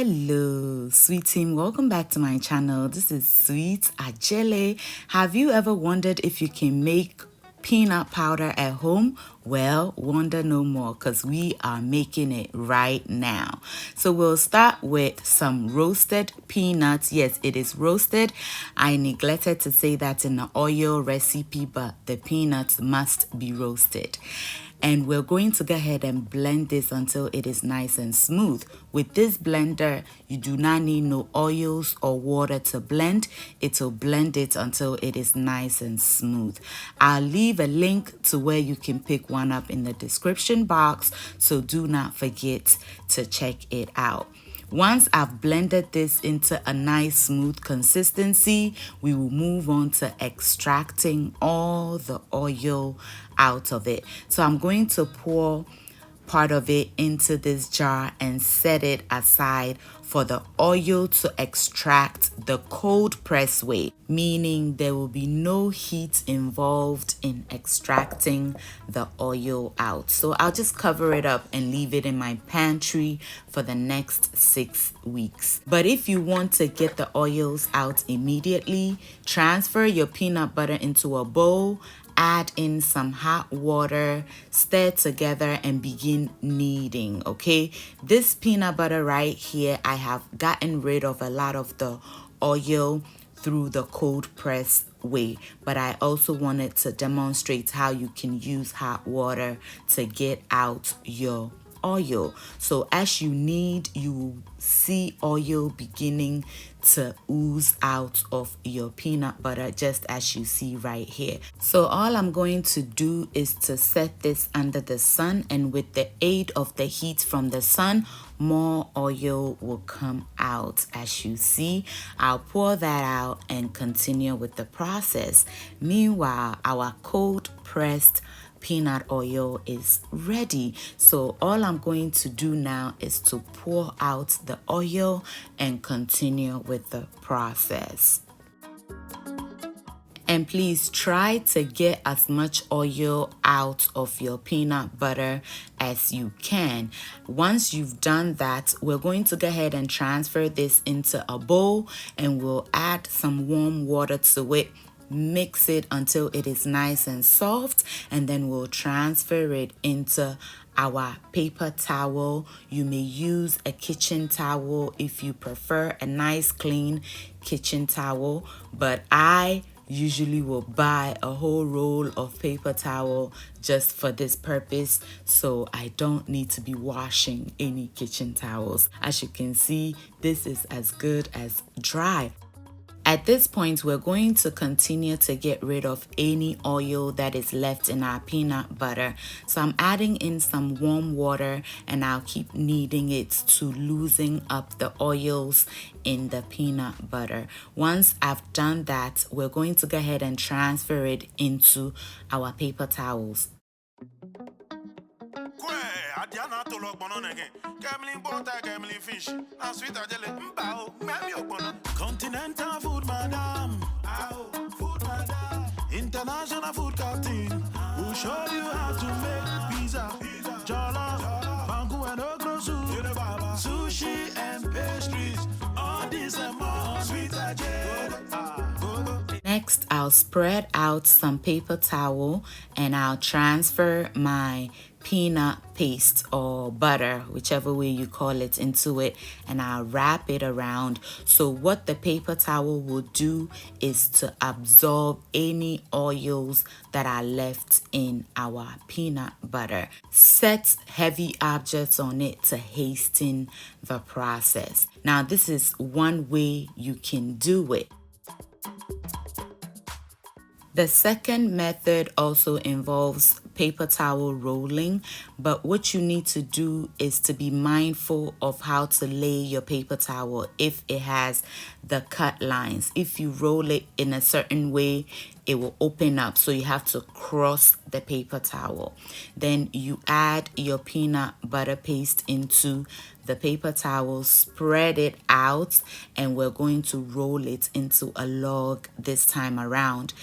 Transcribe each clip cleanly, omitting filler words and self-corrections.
Hello, sweet team. Welcome back to my channel. This is Sweet Ajele. Have you ever wondered if you can make peanut powder at home? Well, wonder no more because we are making it right now. So we'll start with some roasted peanuts. Yes, it is roasted. I neglected to say that in the oil recipe, but the peanuts must be roasted. And we're going to go ahead and blend this until it is nice and smooth. With this blender, you do not need no oils or water to blend. It will blend it until it is nice and smooth. I'll leave a link to where you can pick one up in the description box, so do not forget to check it out. Once I've blended this into a nice smooth consistency, we will move on to extracting all the oil out of it. So I'm going to pour part of it into this jar and set it aside for the oil to extract the cold press way, meaning there will be no heat involved in extracting the oil out. So I'll just cover it up and leave it in my pantry for the next 6 weeks. But if you want to get the oils out immediately, transfer your peanut butter into a bowl, add in some hot water, stir together and begin kneading. Okay, this peanut butter right here, I have gotten rid of a lot of the oil through the cold press way, but I also wanted to demonstrate how you can use hot water to get out your oil. So as you knead, you will see oil beginning to ooze out of your peanut butter, just as you see right here. So all I'm going to do is to set this under the sun, and with the aid of the heat from the sun, more oil will come out. As you see, I'll pour that out and continue with the process. Meanwhile, our cold pressed peanut oil is ready. So all I'm going to do now is to pour out the oil and continue with the process. And please try to get as much oil out of your peanut butter as you can. Once you've done that, we're going to go ahead and transfer this into a bowl, and we'll add some warm water to it. Mix it until it is nice and soft, and then we'll transfer it into our paper towel. You may use a kitchen towel if you prefer a nice clean kitchen towel, but I usually will buy a whole roll of paper towel just for this purpose, so I don't need to be washing any kitchen towels. As you can see, this is as good as dry. At this point, we're going to continue to get rid of any oil that is left in our peanut butter. So I'm adding in some warm water, and I'll keep kneading it to loosen up the oils in the peanut butter. Once I've done that, we're going to go ahead and transfer it into our paper towels. Continental food, madam. Food, madam. International food captain. We'll show you how to make pizza, jollof, banku and okra soup, sushi and pastries. All this and more. Sweet Next, I'll spread out some paper towel, and I'll transfer my peanut paste or butter, whichever way you call it, into it, and I'll wrap it around. So what the paper towel will do is to absorb any oils that are left in our peanut butter. Set heavy objects on it to hasten the process. Now, this is one way you can do it. The second method also involves paper towel rolling, but what you need to do is to be mindful of how to lay your paper towel if it has the cut lines. If you roll it in a certain way, it will open up, so you have to cross the paper towel. Then you add your peanut butter paste into the paper towel, spread it out, and we're going to roll it into a log this time around.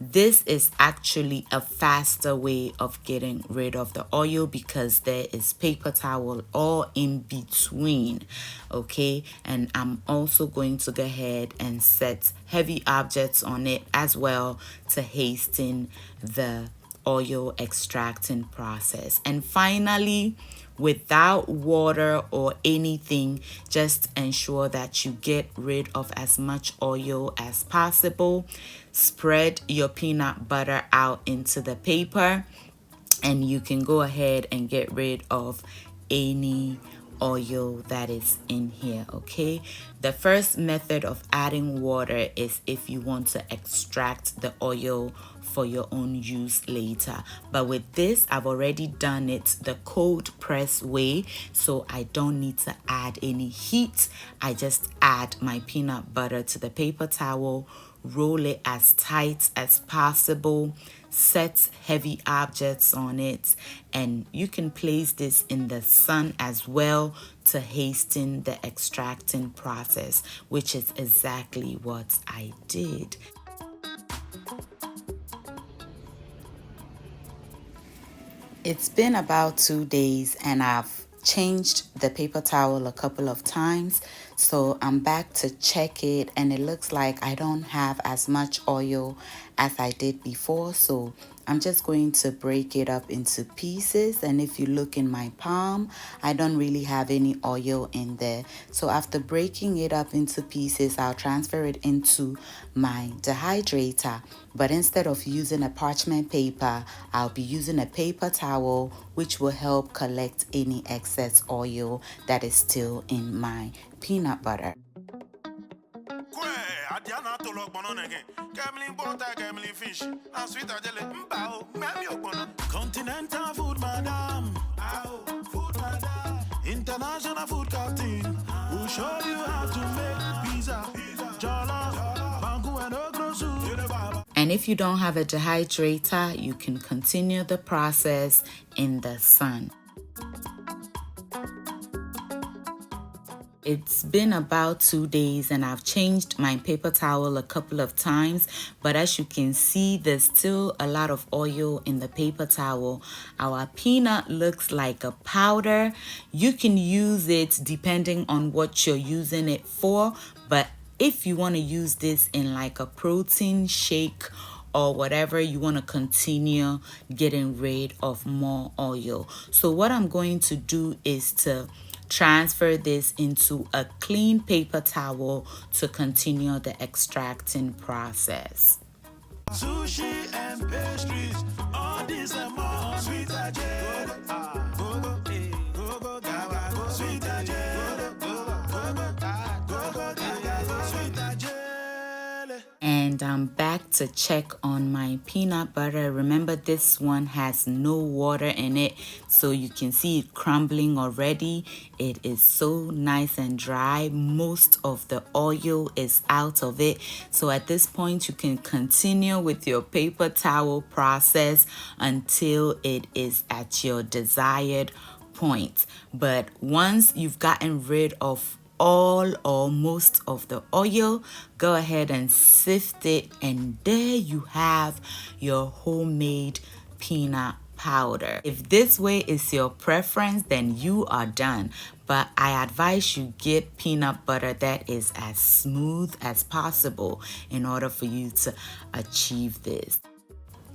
This is actually a faster way of getting rid of the oil because there is paper towel all in between. Okay, and I'm also going to go ahead and set heavy objects on it as well to hasten the oil extracting process. And finally, without water or anything, just ensure that you get rid of as much oil as possible. Spread your peanut butter out into the paper, and you can go ahead and get rid of any oil that is in here. Okay, the first method of adding water is if you want to extract the oil for your own use later, but with this I've already done it the cold press way, so I don't need to add any heat. I just add my peanut butter to the paper towel, roll it as tight as possible, set heavy objects on it, and you can place this in the sun as well to hasten the extracting process, which is exactly what I did. It's been about 2 days and I've changed the paper towel a couple of times, so I'm back to check it, and it looks like I don't have as much oil as I did before, so I'm just going to break it up into pieces. And if you look in my palm, I don't really have any oil in there. So after breaking it up into pieces, I'll transfer it into my dehydrator. But instead of using a parchment paper, I'll be using a paper towel, which will help collect any excess oil that is still in my peanut butter. Continental food, madam. Food, madam. International food captain. We'll show you how to make pizza. Jollof, banku and okra soup. And if you don't have a dehydrator, you can continue the process in the sun. It's been about 2 days and I've changed my paper towel a couple of times, but as you can see, there's still a lot of oil in the paper towel. Our peanut looks like a powder. You can use it depending on what you're using it for, but if you want to use this in like a protein shake or whatever, you want to continue getting rid of more oil. So what I'm going to do is to transfer this into a clean paper towel to continue the extracting process. Sushi and pastries, all this and more. Sweet and I'm back to check on my peanut butter. Remember, this one has no water in it, so you can see it crumbling already. It is so nice and dry. Most of the oil is out of it. So at this point, you can continue with your paper towel process until it is at your desired point. But once you've gotten rid of all or most of the oil, go ahead and sift it, and there you have your homemade peanut powder. If this way is your preference, then you are done, but I advise you get peanut butter that is as smooth as possible in order for you to achieve this.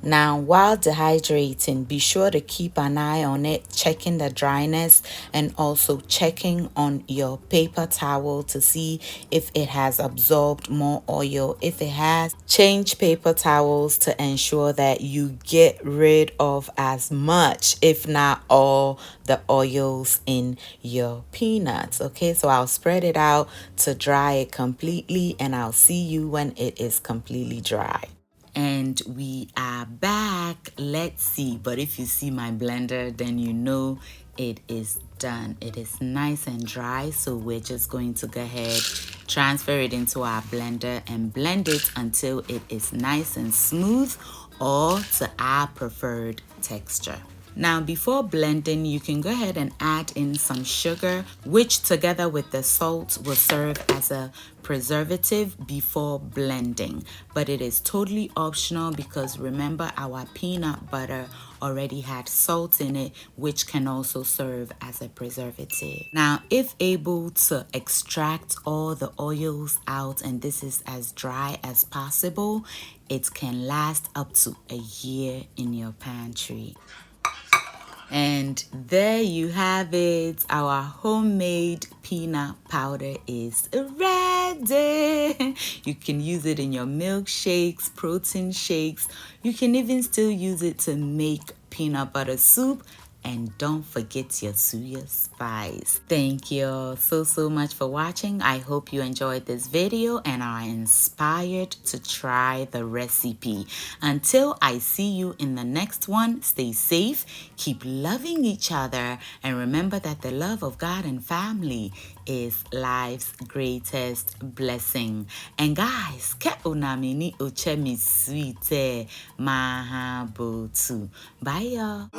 Now, while dehydrating, be sure to keep an eye on it, checking the dryness and also checking on your paper towel to see if it has absorbed more oil. If it has, change paper towels to ensure that you get rid of as much, if not all, the oils in your peanuts. Okay, so I'll spread it out to dry it completely, and I'll see you when it is completely dry. And we are back. Let's see. But if you see my blender, then you know it is done. It is nice and dry. So we're just going to go ahead, transfer it into our blender and blend it until it is nice and smooth, or to our preferred texture. Now, before blending, you can go ahead and add in some sugar, which together with the salt will serve as a preservative before blending. But it is totally optional because remember, our peanut butter already had salt in it, which can also serve as a preservative. Now, if able to extract all the oils out, and this is as dry as possible, it can last up to a year in your pantry. And there you have it. Our homemade peanut powder is ready. You can use it in your milkshakes, protein shakes. You can even still use it to make peanut butter soup. And don't forget your suya spice. Thank you so much for watching. I hope you enjoyed this video and are inspired to try the recipe. Until I see you in the next one, stay safe, keep loving each other, and remember that the love of God and family is life's greatest blessing. And guys, ke unamini uchemi sweet mahabotu. Bye y'all.